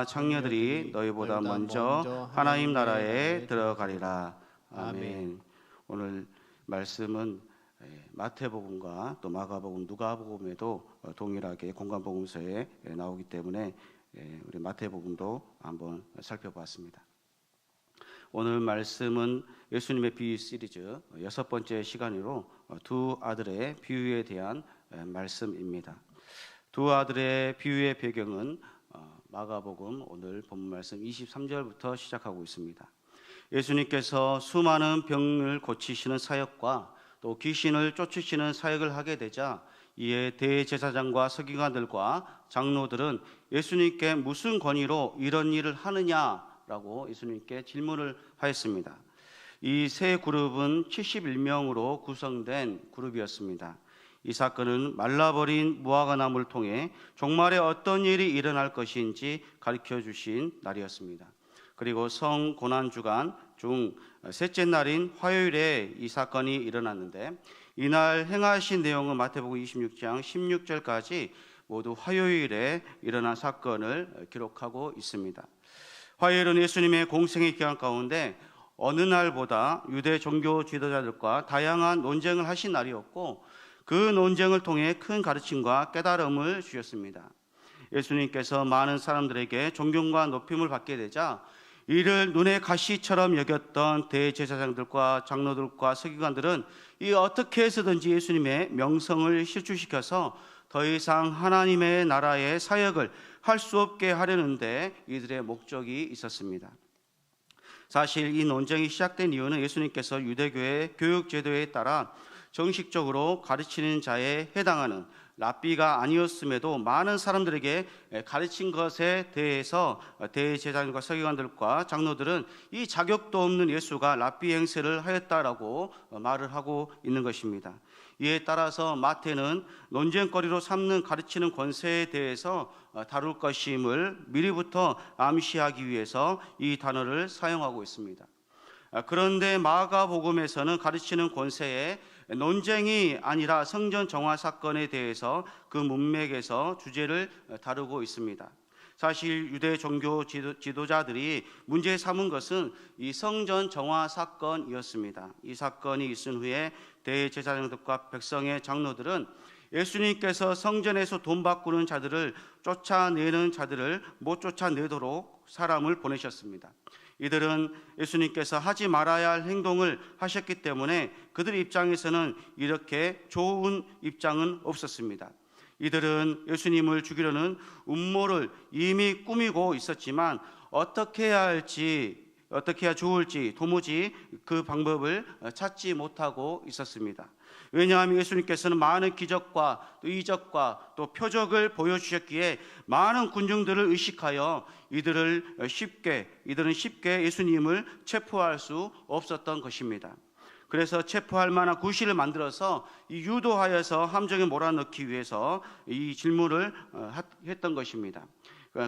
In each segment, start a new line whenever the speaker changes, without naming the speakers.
창녀들이 너희보다 먼저 하나님 나라에 들어가리라. 아멘. 오늘 말씀은 마태복음과 또 마가복음, 누가복음에도 동일하게 공관복음서에 나오기 때문에 우리 마태복음도 한번 살펴봤습니다. 오늘 말씀은 예수님의 비유 시리즈 6번째 시간으로 두 아들의 비유에 대한 말씀입니다. 두 아들의 비유의 배경은 마가복음 오늘 본문 말씀 23절부터 시작하고 있습니다. 예수님께서 수많은 병을 고치시는 사역과 또 귀신을 쫓으시는 사역을 하게 되자 이에 대제사장과 서기관들과 장로들은 예수님께 무슨 권위로 이런 일을 하느냐라고 예수님께 질문을 하였습니다. 이 세 그룹은 71명으로 구성된 그룹이었습니다. 이 사건은 말라버린 무화과 나무를 통해 종말에 어떤 일이 일어날 것인지 가르쳐 주신 날이었습니다. 그리고 성 고난 주간 중 셋째 날인 화요일에 이 사건이 일어났는데 이날 행하신 내용은 마태복음 26장 16절까지 모두 화요일에 일어난 사건을 기록하고 있습니다. 화요일은 예수님의 공생의 기간 가운데 어느 날보다 유대 종교 지도자들과 다양한 논쟁을 하신 날이었고 그 논쟁을 통해 큰 가르침과 깨달음을 주셨습니다. 예수님께서 많은 사람들에게 존경과 높임을 받게 되자 이를 눈의 가시처럼 여겼던 대제사장들과 장로들과 서기관들은 이 어떻게 해서든지 예수님의 명성을 실추시켜서 더 이상 하나님의 나라의 사역을 할 수 없게 하려는데 이들의 목적이 있었습니다. 사실 이 논쟁이 시작된 이유는 예수님께서 유대교의 교육 제도에 따라 정식적으로 가르치는 자에 해당하는 랍비가 아니었음에도 많은 사람들에게 가르친 것에 대해서 대제사장과 서기관들과 장로들은 이 자격도 없는 예수가 랍비 행세를 하였다라고 말을 하고 있는 것입니다. 이에 따라서 마태는 논쟁거리로 삼는 가르치는 권세에 대해서 다룰 것임을 미리부터 암시하기 위해서 이 단어를 사용하고 있습니다. 그런데 마가복음에서는 가르치는 권세에 논쟁이 아니라 성전 정화 사건에 대해서 그 문맥에서 주제를 다루고 있습니다. 사실 유대 종교 지도자들이 문제 삼은 것은 이 성전 정화 사건이었습니다. 이 사건이 있은 후에 대제사장들과 백성의 장로들은 예수님께서 성전에서 돈 바꾸는 자들을 쫓아내는 자들을 못 쫓아내도록 사람을 보내셨습니다. 이들은 예수님께서 하지 말아야 할 행동을 하셨기 때문에 그들 입장에서는 이렇게 좋은 입장은 없었습니다. 이들은 예수님을 죽이려는 음모를 이미 꾸미고 있었지만 어떻게 해야 좋을지 도무지 그 방법을 찾지 못하고 있었습니다. 왜냐하면 예수님께서는 많은 기적과 또 이적과 또 표적을 보여주셨기에 많은 군중들을 의식하여 이들은 쉽게 예수님을 체포할 수 없었던 것입니다. 그래서 체포할 만한 구실을 만들어서 유도하여서 함정에 몰아넣기 위해서 이 질문을 했던 것입니다.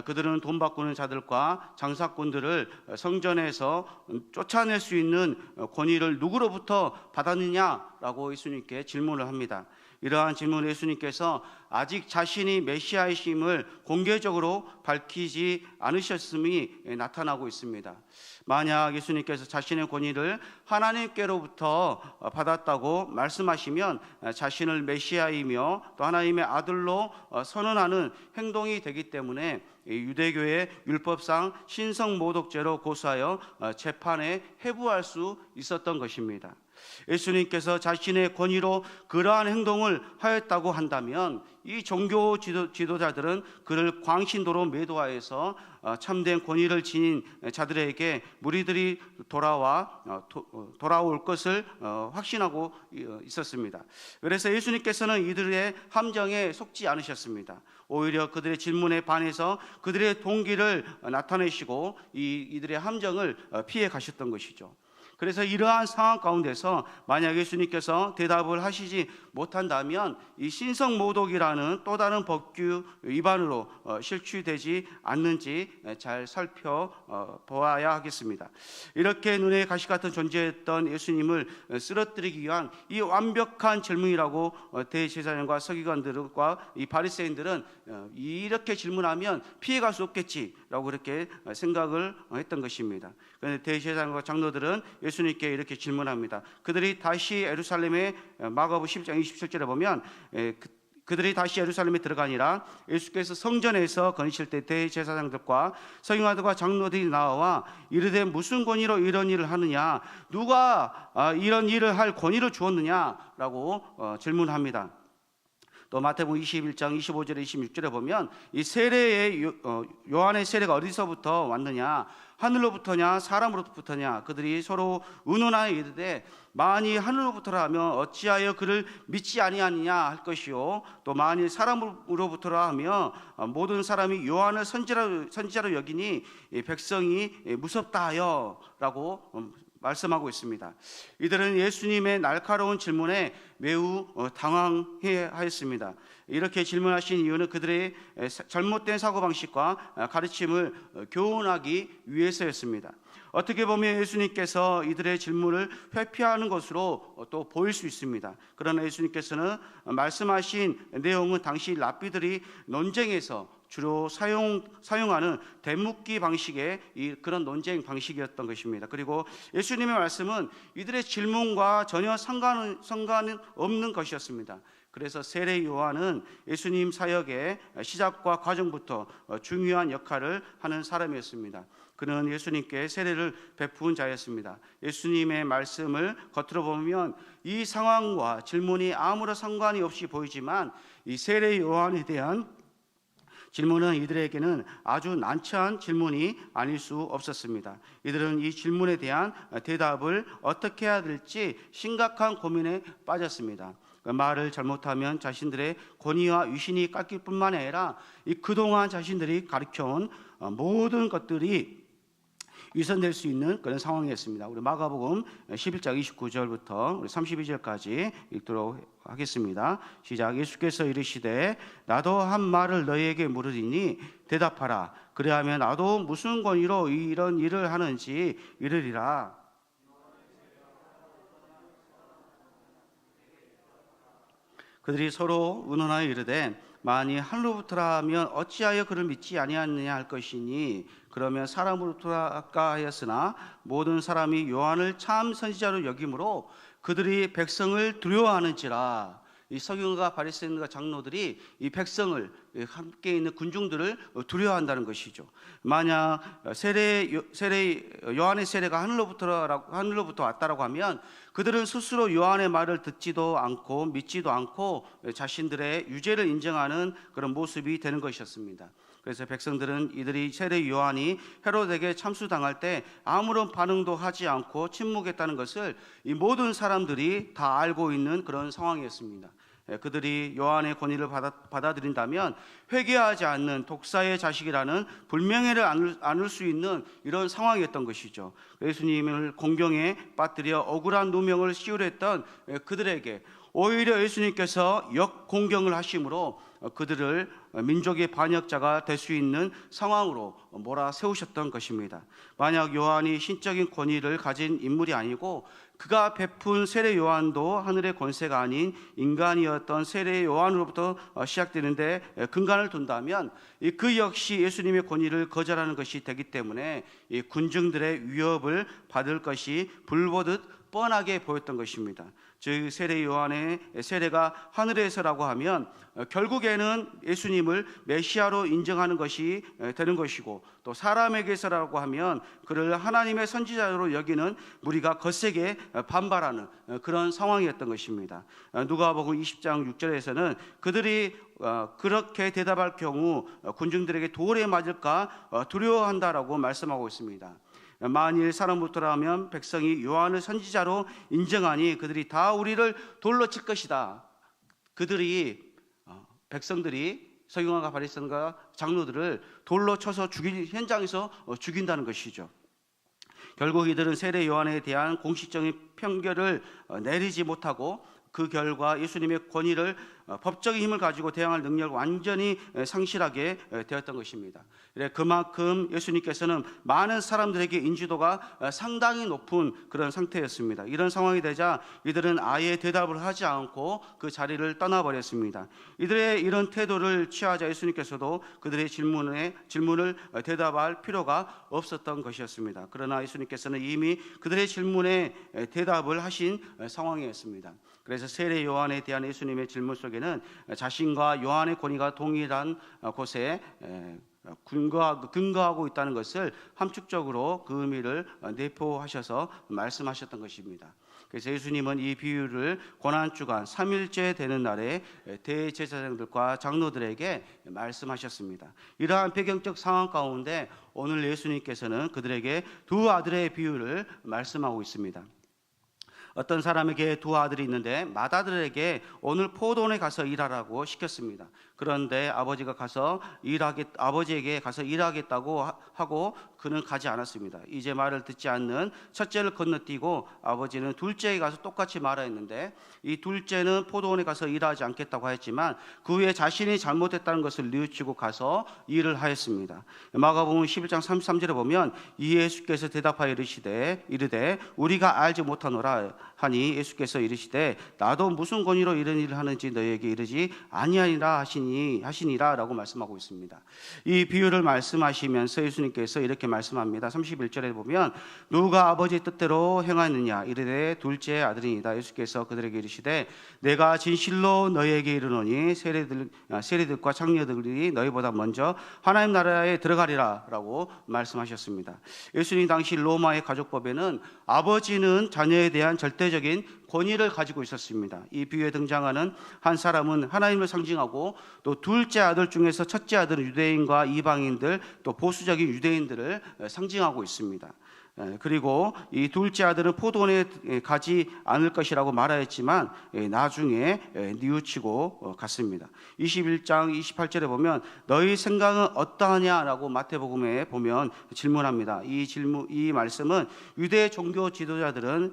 그들은 돈 바꾸는 자들과 장사꾼들을 성전에서 쫓아낼 수 있는 권위를 누구로부터 받았느냐라고 예수님께 질문을 합니다. 이러한 질문을 예수님께서 아직 자신이 메시아이심을 공개적으로 밝히지 않으셨음이 나타나고 있습니다. 만약 예수님께서 자신의 권위를 하나님께로부터 받았다고 말씀하시면 자신을 메시아이며 또 하나님의 아들로 선언하는 행동이 되기 때문에 유대교의 율법상 신성모독죄로 고소하여 재판에 회부할 수 있었던 것입니다. 예수님께서 자신의 권위로 그러한 행동을 하였다고 한다면 이 종교 지도자들은 그를 광신도로 매도하여서 참된 권위를 지닌 자들에게 무리들이 돌아올 것을 확신하고 있었습니다. 그래서 예수님께서는 이들의 함정에 속지 않으셨습니다. 오히려 그들의 질문에 반해서 그들의 동기를 나타내시고 이들의 함정을 피해 가셨던 것이죠. 그래서 이러한 상황 가운데서 만약 예수님께서 대답을 하시지 못한다면 이 신성모독이라는 또 다른 법규 위반으로 실추되지 않는지 잘 살펴보아야 하겠습니다. 이렇게 눈에 가시 같은 존재였던 예수님을 쓰러뜨리기 위한 이 완벽한 질문이라고 대제사장과 서기관들과 이 바리새인들은 이렇게 질문하면 피해갈 수 없겠지라고 그렇게 생각을 했던 것입니다. 그런데 대제사장과 장로들은 예수님께 이렇게 질문합니다. 그들이 다시 예루살렘에 마가복음 11장 27절에 보면 그들이 다시 예루살렘에 들어가니라 예수께서 성전에서 거니실 때 대제사장들과 서기관들과 장로들이 나와 이르되 무슨 권위로 이런 일을 하느냐, 누가 이런 일을 할 권위를 주었느냐라고 질문합니다. 또 마태복음 21장 25절에 26절에 보면 이 세례의 요한의 세례가 어디서부터 왔느냐, 하늘로부터냐 사람으로부터냐, 그들이 서로 의논하여 이르되 만일 하늘로부터라 하면 어찌하여 그를 믿지 아니하느냐 할 것이요, 또 만일 사람으로부터라 하면 모든 사람이 요한을 선지자로 여기니 백성이 무섭다 하여 라고 말씀하고 있습니다. 이들은 예수님의 날카로운 질문에 매우 당황해하였습니다. 이렇게 질문하신 이유는 그들의 잘못된 사고방식과 가르침을 교훈하기 위해서였습니다. 어떻게 보면 예수님께서 이들의 질문을 회피하는 것으로 또 보일 수 있습니다. 그러나 예수님께서는 말씀하신 내용은 당시 랍비들이 논쟁에서 주로 사용하는 대묻기 방식의 그런 논쟁 방식이었던 것입니다. 그리고 예수님의 말씀은 이들의 질문과 전혀 상관은 없는 것이었습니다. 그래서 세례 요한은 예수님 사역의 시작과 과정부터 중요한 역할을 하는 사람이었습니다. 그는 예수님께 세례를 베푼 자였습니다. 예수님의 말씀을 겉으로 보면 이 상황과 질문이 아무런 상관이 없이 보이지만 이 세례 요한에 대한 질문은 이들에게는 아주 난처한 질문이 아닐 수 없었습니다. 이들은 이 질문에 대한 대답을 어떻게 해야 될지 심각한 고민에 빠졌습니다. 말을 잘못하면 자신들의 권위와 위신이 깎일 뿐만 아니라 그동안 자신들이 가르쳐온 모든 것들이 위선될 수 있는 그런 상황이었습니다. 우리 마가복음 11장 29절부터 32절까지 읽도록 하겠습니다. 시작. 예수께서 이르시되 나도 한 말을 너희에게 물으리니 대답하라. 그리하면 나도 무슨 권위로 이런 일을 하는지 이르리라. 그들이 서로 의논하여 이르되 만일 하늘로부터라 하면 어찌하여 그를 믿지 아니하느냐 할 것이니 그러면 사람으로부터라 할까 하였으나 모든 사람이 요한을 참 선지자로 여김으로 그들이 백성을 두려워하는지라. 이 서기관과 바리새인과 장로들이 이 백성을, 함께 있는 군중들을 두려워한다는 것이죠. 만약 요한의 세례가 하늘로부터 왔다라고 하면 그들은 스스로 요한의 말을 듣지도 않고 믿지도 않고 자신들의 유죄를 인정하는 그런 모습이 되는 것이었습니다. 그래서 백성들은 이들이 세례 요한이 헤롯에게 참수당할 때 아무런 반응도 하지 않고 침묵했다는 것을 이 모든 사람들이 다 알고 있는 그런 상황이었습니다. 그들이 요한의 권위를 받아들인다면 회개하지 않는 독사의 자식이라는 불명예를 안을 수 있는 이런 상황이었던 것이죠. 예수님을 공경에 빠뜨려 억울한 누명을 씌우려 했던 그들에게 오히려 예수님께서 역공경을 하심으로 그들을 민족의 반역자가 될 수 있는 상황으로 몰아세우셨던 것입니다. 만약 요한이 신적인 권위를 가진 인물이 아니고 그가 베푼 세례 요한도 하늘의 권세가 아닌 인간이었던 세례 요한으로부터 시작되는데 근간을 둔다면 그 역시 예수님의 권위를 거절하는 것이 되기 때문에 이 군중들의 위협을 받을 것이 불보듯 뻔하게 보였던 것입니다. 즉 세례 요한의 세례가 하늘에서라고 하면 결국에는 예수님을 메시아로 인정하는 것이 되는 것이고, 또 사람에게서라고 하면 그를 하나님의 선지자로 여기는 무리가 거세게 반발하는 그런 상황이었던 것입니다. 누가복음 20장 6절에서는 그들이 그렇게 대답할 경우 군중들에게 돌에 맞을까 두려워한다라고 말씀하고 있습니다. 만일 사람부터라면 백성이 요한을 선지자로 인정하니 그들이 다 우리를 돌로 칠 것이다. 백성들이 서기관과 바리새인과 장로들을 돌로 쳐서 현장에서 죽인다는 것이죠. 결국 이들은 세례 요한에 대한 공식적인 판결을 내리지 못하고 그 결과 예수님의 권위를 법적인 힘을 가지고 대항할 능력을 완전히 상실하게 되었던 것입니다. 그만큼 예수님께서는 많은 사람들에게 인지도가 상당히 높은 그런 상태였습니다. 이런 상황이 되자 이들은 아예 대답을 하지 않고 그 자리를 떠나버렸습니다. 이들의 이런 태도를 취하자 예수님께서도 그들의 질문을 대답할 필요가 없었던 것이었습니다. 그러나 예수님께서는 이미 그들의 질문에 대답을 하신 상황이었습니다. 그래서 세례 요한에 대한 예수님의 질문 속에는 자신과 요한의 권위가 동일한 곳에 근거하고 있다는 것을 함축적으로 그 의미를 내포하셔서 말씀하셨던 것입니다. 그래서 예수님은 이 비유를 고난주간 3일째 되는 날에 대제사장들과 장로들에게 말씀하셨습니다. 이러한 배경적 상황 가운데 오늘 예수님께서는 그들에게 두 아들의 비유를 말씀하고 있습니다. 어떤 사람에게 두 아들이 있는데 맏아들에게 오늘 포도원에 가서 일하라고 시켰습니다. 그런데 아버지에게 가서 일하겠다고 하고 그는 가지 않았습니다. 이제 말을 듣지 않는 첫째를 건너뛰고 아버지는 둘째에게 가서 똑같이 말하였는데 이 둘째는 포도원에 가서 일하지 않겠다고 하였지만 그 후에 자신이 잘못했다는 것을 뉘우치고 가서 일을 하였습니다. 마가복음 11장 33절에 보면 이 예수께서 대답하여 이르되 우리가 알지 못하노라 하니 예수께서 이르시되 나도 무슨 권위로 이런 일을 하는지 너희에게 이르지 아니하니라 하시니라 라고 말씀하고 있습니다. 이 비유를 말씀하시면서 예수님께서 이렇게 말씀합니다. 31절에 보면 누가 아버지의 뜻대로 행하느냐 이르되 둘째 아들이니이다. 예수께서 그들에게 이르시되 내가 진실로 너희에게 이르노니 세리들과 장녀들이 너희보다 먼저 하나님 나라에 들어가리라 라고 말씀하셨습니다. 예수님 당시 로마의 가족법에는 아버지는 자녀에 대한 절대적인 권위를 가지고 있었습니다. 이 비유에 등장하는 한 사람은 하나님을 상징하고 또 둘째 아들 중에서 첫째 아들은 유대인과 이방인들 또 보수적인 유대인들을 상징하고 있습니다. 그리고 이 둘째 아들은 포도원에 가지 않을 것이라고 말하였지만 나중에 뉘우치고 갔습니다. 21장 28절에 보면 너희 생각은 어떠하냐라고 마태복음에 보면 질문합니다. 이 말씀은 유대 종교 지도자들을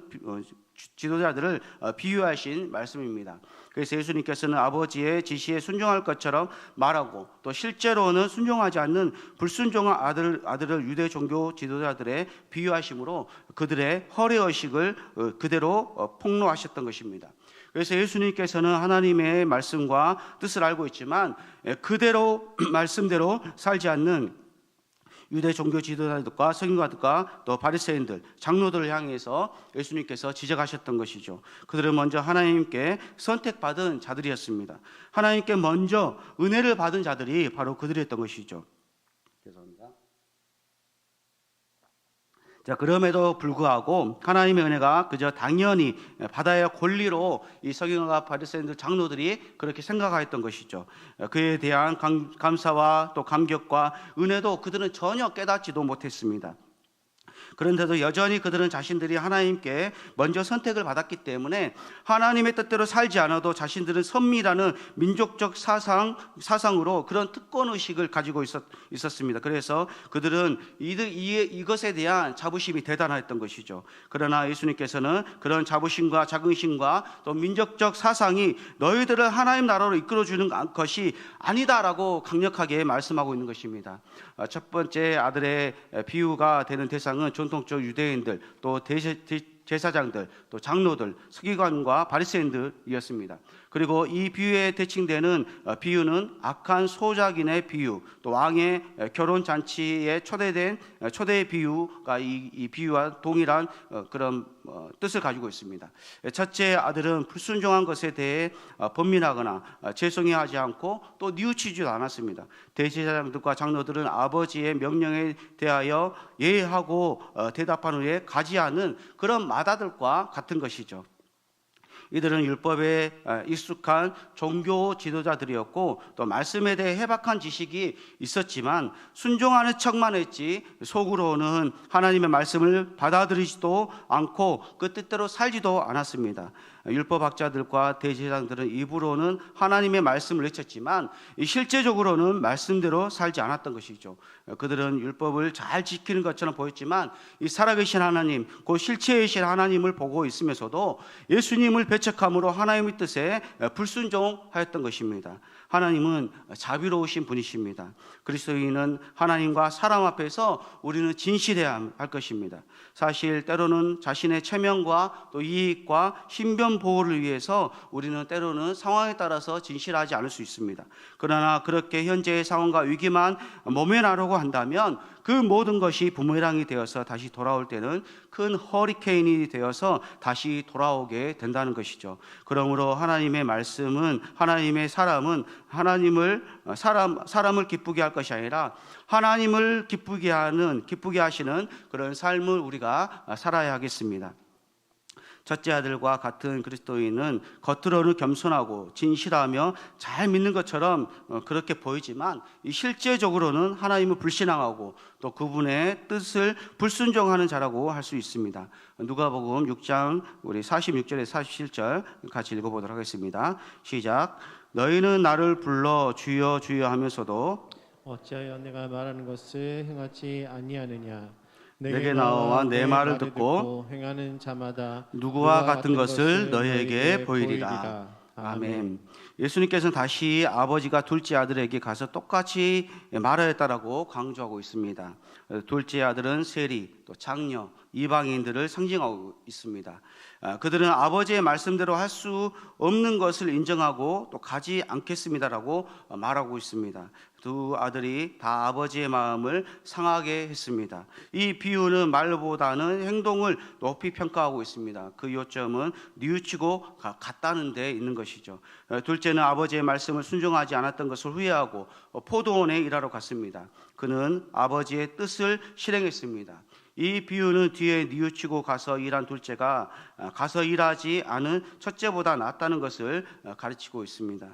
비유하신 말씀입니다. 그래서 예수님께서는 아버지의 지시에 순종할 것처럼 말하고 또 실제로는 순종하지 않는 불순종한 아들을 유대 종교 지도자들의 비유하심으로 그들의 허례의식을 그대로 폭로하셨던 것입니다. 그래서 예수님께서는 하나님의 말씀과 뜻을 알고 있지만 그대로 말씀대로 살지 않는 유대 종교 지도자들과 서기관들과 또 바리새인들, 장로들을 향해서 예수님께서 지적하셨던 것이죠. 그들은 먼저 하나님께 선택받은 자들이었습니다. 하나님께 먼저 은혜를 받은 자들이 바로 그들이었던 것이죠. 죄송합니다. 자, 그럼에도 불구하고 하나님의 은혜가 그저 당연히 받아야 할 권리로 이 서기관과 바리새인들 장로들이 그렇게 생각하였던 것이죠. 그에 대한 감사와 또 감격과 은혜도 그들은 전혀 깨닫지도 못했습니다. 그런데도 여전히 그들은 자신들이 하나님께 먼저 선택을 받았기 때문에 하나님의 뜻대로 살지 않아도 자신들은 선미라는 민족적 사상으로 그런 특권의식을 가지고 있었습니다. 그래서 그들은 이것에 대한 자부심이 대단했던 것이죠. 그러나 예수님께서는 그런 자부심과 자긍심과 또 민족적 사상이 너희들을 하나님 나라로 이끌어주는 것이 아니다라고 강력하게 말씀하고 있는 것입니다. 첫 번째 아들의 비유가 되는 대상은 전통적 유대인들, 또 제사장들, 또 장로들, 서기관과 바리새인들이었습니다. 그리고 이 비유에 대칭되는 비유는 악한 소작인의 비유, 또 왕의 결혼 잔치에 초대된 초대의 비유가 이 비유와 동일한 그런 뜻을 가지고 있습니다. 첫째 아들은 불순종한 것에 대해 번민하거나 죄송해하지 않고 또 뉘우치지도 않았습니다. 대제사장들과 장로들은 아버지의 명령에 대하여 예의하고 대답한 후에 가지 않은 그런 맏아들과 같은 것이죠. 이들은 율법에 익숙한 종교 지도자들이었고 또 말씀에 대해 해박한 지식이 있었지만 순종하는 척만 했지 속으로는 하나님의 말씀을 받아들이지도 않고 그 뜻대로 살지도 않았습니다. 율법학자들과 대제사장들은 입으로는 하나님의 말씀을 외쳤지만 실제적으로는 말씀대로 살지 않았던 것이죠. 그들은 율법을 잘 지키는 것처럼 보였지만 이 살아계신 하나님, 그 실체이신 하나님을 보고 있으면서도 예수님을 배척함으로 하나님의 뜻에 불순종하였던 것입니다. 하나님은 자비로우신 분이십니다. 그리스도인은 하나님과 사람 앞에서 우리는 진실해야 할 것입니다. 사실 때로는 자신의 체면과 또 이익과 신변 보호를 위해서 우리는 때로는 상황에 따라서 진실하지 않을 수 있습니다. 그러나 그렇게 현재의 상황과 위기만 모면하려고 한다면 그 모든 것이 부메랑이 되어서 다시 돌아올 때는 큰 허리케인이 되어서 다시 돌아오게 된다는 것이죠. 그러므로 하나님의 말씀은, 하나님의 사람은 사람을 기쁘게 할 것이 아니라 하나님을 기쁘게 하시는 그런 삶을 우리가 살아야 하겠습니다. 첫째 아들과 같은 그리스도인은 겉으로는 겸손하고 진실하며 잘 믿는 것처럼 그렇게 보이지만 실제적으로는 하나님을 불신앙하고 또 그분의 뜻을 불순종하는 자라고 할 수 있습니다. 누가복음 6장 우리 46절에서 47절 같이 읽어보도록 하겠습니다. 시작. 너희는 나를 불러 주여 주여 하면서도
어찌하여 내가 말하는 것을 행하지 아니하느냐.
내게 나와 내 말을 듣고
행하는 자마다
누구와 같은 것을 너희에게 보이리라. 아멘. 예수님께서는 다시 아버지가 둘째 아들에게 가서 똑같이 말하였다라고 강조하고 있습니다. 둘째 아들은 세리, 또 장녀, 이방인들을 상징하고 있습니다. 그들은 아버지의 말씀대로 할 수 없는 것을 인정하고 또 가지 않겠습니다라고 말하고 있습니다. 두 아들이 다 아버지의 마음을 상하게 했습니다. 이 비유는 말보다는 행동을 높이 평가하고 있습니다. 그 요점은 뉘우치고 갔다는 데 있는 것이죠. 둘째는 아버지의 말씀을 순종하지 않았던 것을 후회하고 포도원에 일하러 갔습니다. 그는 아버지의 뜻을 실행했습니다. 이 비유는 뒤에 뉘우치고 가서 일한 둘째가 가서 일하지 않은 첫째보다 낫다는 것을 가르치고 있습니다.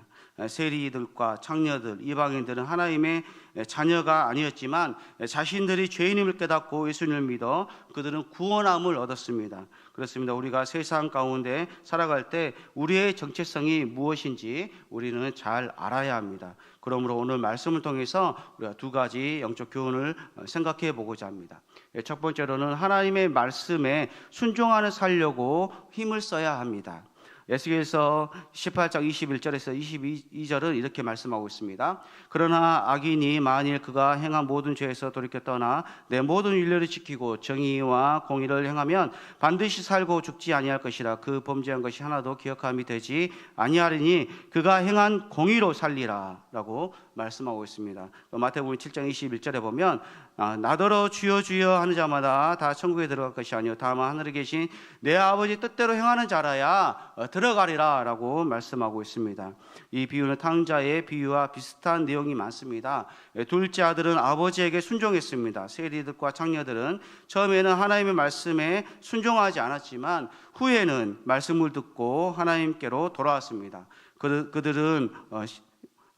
세리들과 창녀들, 이방인들은 하나님의 자녀가 아니었지만 자신들이 죄인임을 깨닫고 예수님을 믿어 그들은 구원함을 얻었습니다. 그렇습니다. 우리가 세상 가운데 살아갈 때 우리의 정체성이 무엇인지 우리는 잘 알아야 합니다. 그러므로 오늘 말씀을 통해서 우리가 두 가지 영적 교훈을 생각해 보고자 합니다. 첫 번째로는 하나님의 말씀에 순종하는 살려고 힘을 써야 합니다. 에스겔서 18장 21절에서 22절은 이렇게 말씀하고 있습니다. 그러나 악인이 만일 그가 행한 모든 죄에서 돌이켜 떠나 내 모든 율례를 지키고 정의와 공의를 행하면 반드시 살고 죽지 아니할 것이라. 그 범죄한 것이 하나도 기억함이 되지 아니하리니 그가 행한 공의로 살리라 라고 말씀하고 있습니다. 마태복음 7장 21절에 보면 나더러 주여 주여 하는 자마다 다 천국에 들어갈 것이 아니요 다만 하늘에 계신 내 아버지 뜻대로 행하는 자라야 들어가리라 라고 말씀하고 있습니다. 이 비유는 탕자의 비유와 비슷한 내용이 많습니다. 둘째 아들은 아버지에게 순종했습니다. 세리들과 장녀들은 처음에는 하나님의 말씀에 순종하지 않았지만 후에는 말씀을 듣고 하나님께로 돌아왔습니다. 그들은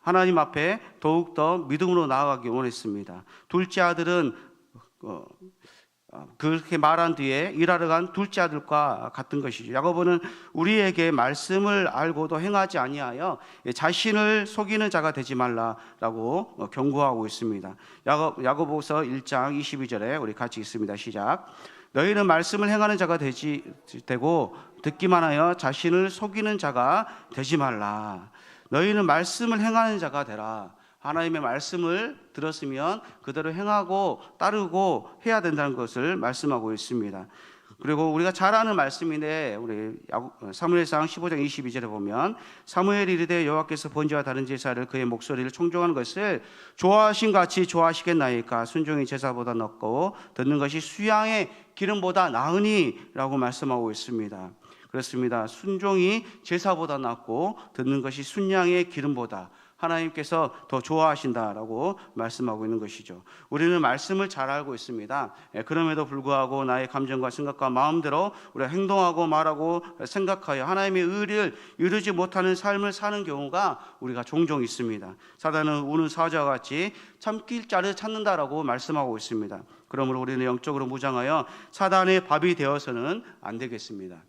하나님 앞에 더욱더 믿음으로 나아가기 원했습니다. 둘째 아들은 그렇게 말한 뒤에 일하러 간 둘째 아들과 같은 것이죠. 야고보는 우리에게 말씀을 알고도 행하지 아니하여 자신을 속이는 자가 되지 말라라고 경고하고 있습니다. 야고보서 1장 22절에 우리 같이 읽습니다. 시작. 너희는 말씀을 행하는 자가 되고 듣기만 하여 자신을 속이는 자가 되지 말라. 너희는 말씀을 행하는 자가 되라. 하나님의 말씀을 들었으면 그대로 행하고 따르고 해야 된다는 것을 말씀하고 있습니다. 그리고 우리가 잘 아는 말씀인데 우리 사무엘상 15장 22절에 보면 사무엘이 이르되 여호와께서 번제와 다른 제사를 그의 목소리를 청종하는 것을 좋아하신 같이 좋아하시겠나이까. 순종이 제사보다 낫고 듣는 것이 수양의 기름보다 나으니 라고 말씀하고 있습니다. 그렇습니다. 순종이 제사보다 낫고 듣는 것이 순양의 기름보다 하나님께서 더 좋아하신다라고 말씀하고 있는 것이죠. 우리는 말씀을 잘 알고 있습니다. 그럼에도 불구하고 나의 감정과 생각과 마음대로 우리가 행동하고 말하고 생각하여 하나님의 의를 이루지 못하는 삶을 사는 경우가 우리가 종종 있습니다. 사단은 우는 사자와 같이 참길 자를 찾는다라고 말씀하고 있습니다. 그러므로 우리는 영적으로 무장하여 사단의 밥이 되어서는 안 되겠습니다.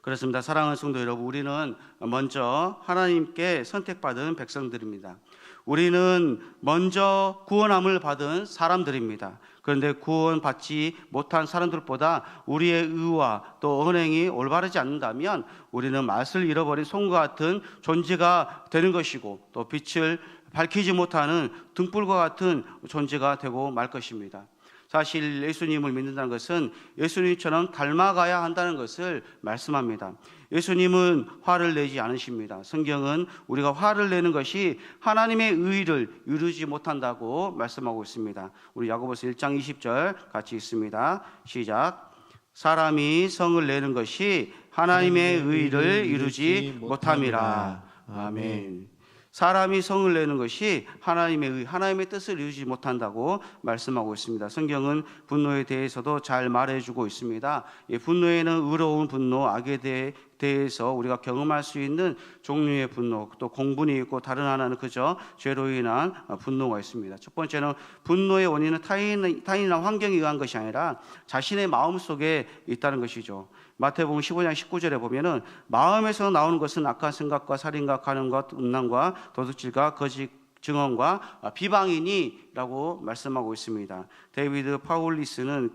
그렇습니다. 사랑하는 성도 여러분, 우리는 먼저 하나님께 선택받은 백성들입니다. 우리는 먼저 구원함을 받은 사람들입니다. 그런데 구원받지 못한 사람들보다 우리의 의와 또 언행이 올바르지 않는다면 우리는 맛을 잃어버린 송과 같은 존재가 되는 것이고, 또 빛을 밝히지 못하는 등불과 같은 존재가 되고 말 것입니다. 사실 예수님을 믿는다는 것은 예수님처럼 닮아가야 한다는 것을 말씀합니다. 예수님은 화를 내지 않으십니다. 성경은 우리가 화를 내는 것이 하나님의 의를 이루지 못한다고 말씀하고 있습니다. 우리 야고보서 1장 20절 같이 읽습니다. 시작. 사람이 성을 내는 것이 하나님의 의를 이루지 못함이라. 아멘. 사람이 성을 내는 것이 하나님의 뜻을 이루지 못한다고 말씀하고 있습니다. 성경은 분노에 대해서도 잘 말해주고 있습니다. 이 분노에는 의로운 분노, 악에 대해서 우리가 경험할 수 있는 종류의 분노, 또 공분이 있고, 다른 하나는 그저 죄로 인한 분노가 있습니다. 첫 번째는 분노의 원인은 타인이나 환경에 의한 것이 아니라 자신의 마음 속에 있다는 것이죠. 마태복음 15장 19절에 보면은 마음에서 나오는 것은 악한 생각과 살인과 간음과 음란과 도둑질과 거짓 증언과 비방이니라고 말씀하고 있습니다. 데이비드 파울리스는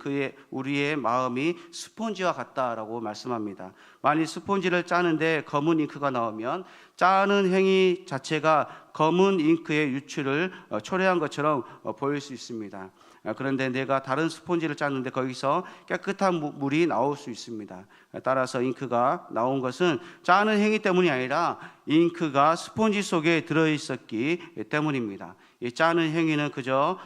우리의 마음이 스폰지와 같다라고 말씀합니다. 만일 스폰지를 짜는데 검은 잉크가 나오면 짜는 행위 자체가 검은 잉크의 유출을 초래한 것처럼 보일 수 있습니다. 그런데 내가 다른 스폰지를 짰는데 거기서 깨끗한 물이 나올 수 있습니다. 따라서 잉크가 나온 것은 짜는 행위 때문이 아니라 잉크가 스폰지 속에 들어있었기 때문입니다. 이 짜는 행위는 그저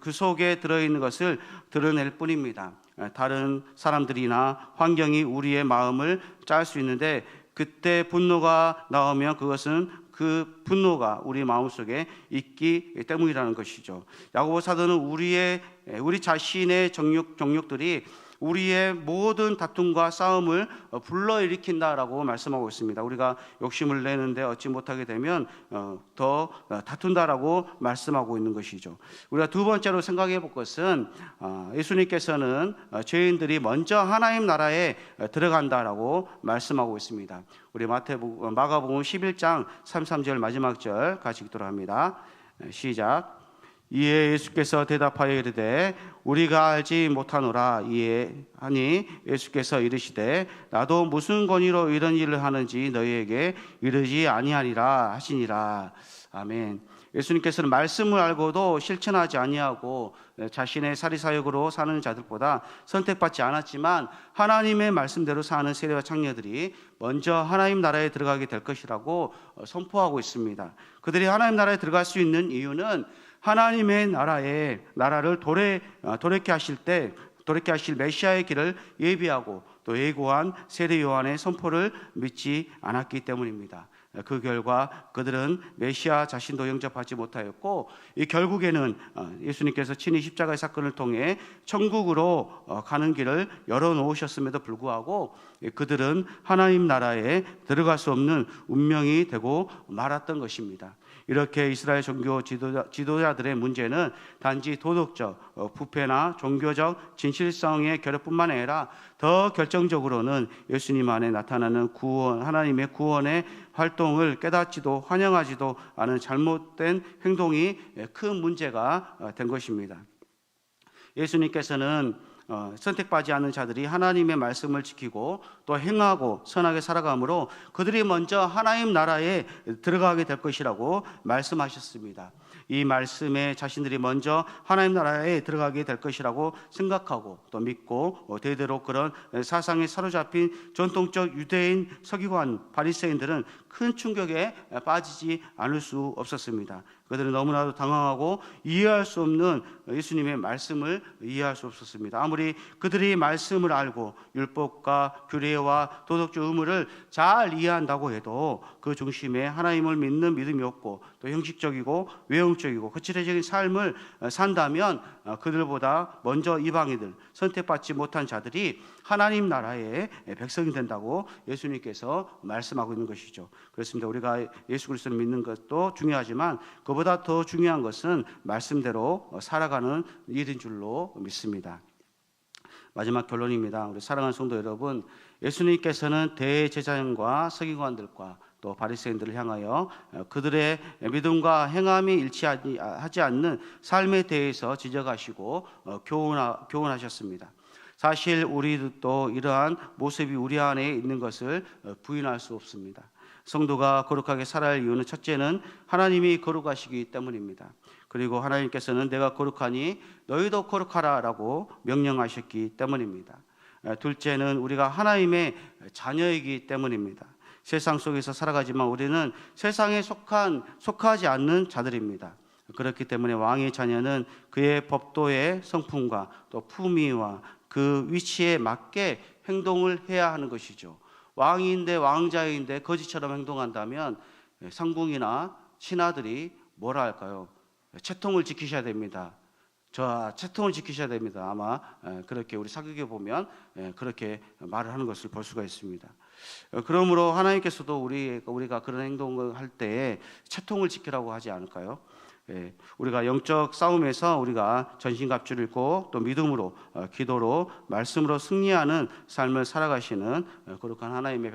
그 속에 들어있는 것을 드러낼 뿐입니다. 다른 사람들이나 환경이 우리의 마음을 짤 수 있는데, 그때 분노가 나오면 그것은 그 분노가 우리 마음속에 있기 때문이라는 것이죠. 야고보 사도는 우리 자신의 정욕들이 우리의 모든 다툼과 싸움을 불러일으킨다라고 말씀하고 있습니다. 우리가 욕심을 내는데 얻지 못하게 되면 더 다툰다라고 말씀하고 있는 것이죠. 우리가 두 번째로 생각해 볼 것은 예수님께서는 죄인들이 먼저 하나님 나라에 들어간다라고 말씀하고 있습니다. 우리 마가복음 11장 33절 마지막 절 같이 읽도록 합니다. 시작. 이에 예수께서 대답하여 이르되 우리가 알지 못하노라. 이에 하니 예수께서 이르시되 나도 무슨 권위로 이런 일을 하는지 너희에게 이르지 아니하리라 하시니라. 아멘. 예수님께서는 말씀을 알고도 실천하지 아니하고 자신의 사리사욕으로 사는 자들보다 선택받지 않았지만 하나님의 말씀대로 사는 세대와 창녀들이 먼저 하나님 나라에 들어가게 될 것이라고 선포하고 있습니다. 그들이 하나님 나라에 들어갈 수 있는 이유는 하나님의 나라를 도래케 하실 메시아의 길을 예비하고 또 예고한 세례 요한의 선포를 믿지 않았기 때문입니다. 그 결과 그들은 메시아 자신도 영접하지 못하였고, 이 결국에는 예수님께서 친히 십자가의 사건을 통해 천국으로 가는 길을 열어놓으셨음에도 불구하고 그들은 하나님 나라에 들어갈 수 없는 운명이 되고 말았던 것입니다. 이렇게 이스라엘 종교 지도자들의 문제는 단지 도덕적 부패나 종교적 진실성의 결여뿐만 아니라 더 결정적으로는 예수님 안에 나타나는 하나님의 구원의 활동을 깨닫지도 환영하지도 않은 잘못된 행동이 큰 문제가 된 것입니다. 예수님께서는 선택받지 않는 자들이 하나님의 말씀을 지키고 또 행하고 선하게 살아가므로 그들이 먼저 하나님 나라에 들어가게 될 것이라고 말씀하셨습니다. 이 말씀에 자신들이 먼저 하나님 나라에 들어가게 될 것이라고 생각하고 또 믿고 대대로 그런 사상에 사로잡힌 전통적 유대인 서기관 바리새인들은 큰 충격에 빠지지 않을 수 없었습니다. 그들은 너무나도 당황하고 이해할 수 없는 예수님의 말씀을 이해할 수 없었습니다. 아무리 그들이 말씀을 알고 율법과 규례와 도덕적 의무를 잘 이해한다고 해도 그 중심에 하나님을 믿는 믿음이 없고 또 형식적이고 외형적이고 거칠어진 삶을 산다면 그들보다 먼저 이방인들, 선택받지 못한 자들이 하나님 나라의 백성이 된다고 예수님께서 말씀하고 있는 것이죠. 그렇습니다. 우리가 예수 그리스도를 믿는 것도 중요하지만 그보다 더 중요한 것은 말씀대로 살아가는 일인 줄로 믿습니다. 마지막 결론입니다. 우리 사랑하는 성도 여러분, 예수님께서는 대제사장과 서기관들과 또 바리새인들을 향하여 그들의 믿음과 행함이 일치하지 않는 삶에 대해서 지적하시고 교훈하셨습니다. 사실 우리도 이러한 모습이 우리 안에 있는 것을 부인할 수 없습니다. 성도가 거룩하게 살아야 할 이유는 첫째는 하나님이 거룩하시기 때문입니다. 그리고 하나님께서는 내가 거룩하니 너희도 거룩하라 라고 명령하셨기 때문입니다. 둘째는 우리가 하나님의 자녀이기 때문입니다. 세상 속에서 살아가지만 우리는 세상에 속하지 않는 자들입니다. 그렇기 때문에 왕의 자녀는 그의 법도의 성품과 또 품위와 그 위치에 맞게 행동을 해야 하는 것이죠. 왕인데 왕자인데 거지처럼 행동한다면 상궁이나 신하들이 뭐라 할까요? 채통을 지키셔야 됩니다. 채통을 지키셔야 됩니다. 아마 그렇게 우리 사극에 보면 그렇게 말을 하는 것을 볼 수가 있습니다. 그러므로 하나님께서도 우리가 그런 행동을 할 때에 채통을 지키라고 하지 않을까요? 우리가 영적 싸움에서 우리가 전신갑주를 입고 또 믿음으로 기도로 말씀으로 승리하는 삶을 살아가시는 거룩한 하나님의